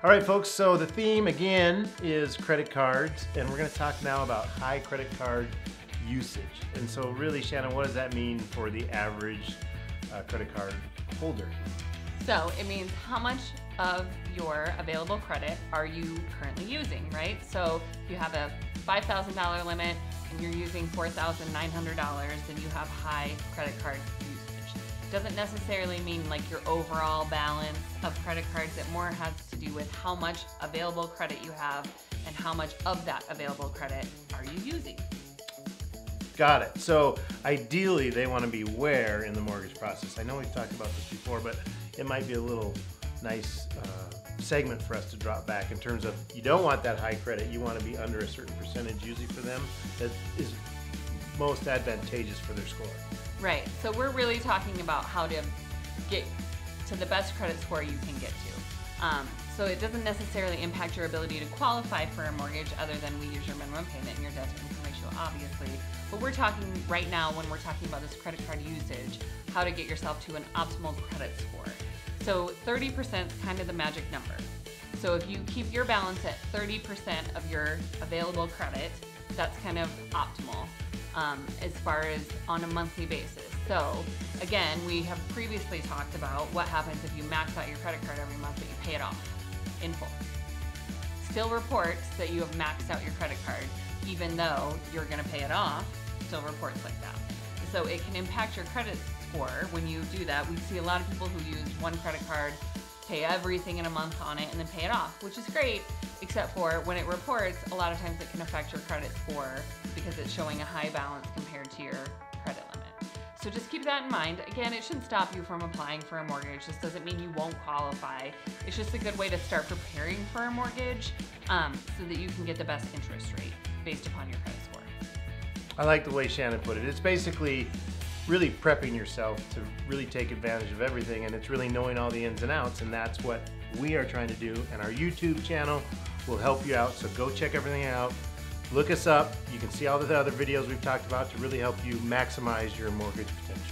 All right, folks, so the theme again is credit cards, and we're going to talk now about high credit card usage. And so really, Shannon, what does that mean for the average credit card holder? So it means how much of your available credit are you currently using, right? So if you have a $5,000 limit and you're using $4,900, then you have high credit card usage. Doesn't necessarily mean like your overall balance of credit cards. It more has to do with how much available credit you have and how much of that available credit are you using. Got it. So ideally, they want to be where in the mortgage process? I know we've talked about this before, but it might be a little nice segment for us to drop back in terms of you don't want that high credit. You want to be under a certain percentage usually for them that is most advantageous for their score. Right. So we're really talking about how to get to the best credit score you can get to. So it doesn't necessarily impact your ability to qualify for a mortgage other than we use your minimum payment and your debt to income ratio, obviously. But we're talking right now when we're talking about this credit card usage, how to get yourself to an optimal credit score. So 30% is kind of the magic number. So if you keep your balance at 30% of your available credit, that's kind of optimal as far as on a monthly basis. So again, we have previously talked about what happens if you max out your credit card every month but you pay it off in full. Still reports that you have maxed out your credit card even though you're going to pay it off, still reports like that. So it can impact your credit score when you do that. We see a lot of people who use one credit card, pay everything in a month on it, and then pay it off, which is great, except for when it reports, a lot of times it can affect your credit score because it's showing a high balance compared to your credit limit. So just keep that in mind. Again, it shouldn't stop you from applying for a mortgage. This doesn't mean you won't qualify. It's just a good way to start preparing for a mortgage so that you can get the best interest rate based upon your credit score. I like the way Shannon put it. It's basically really prepping yourself to really take advantage of everything, and it's really knowing all the ins and outs, and that's what we are trying to do, and our YouTube channel will help you out. So go check everything out. Look us up. You can see all the other videos we've talked about to really help you maximize your mortgage potential.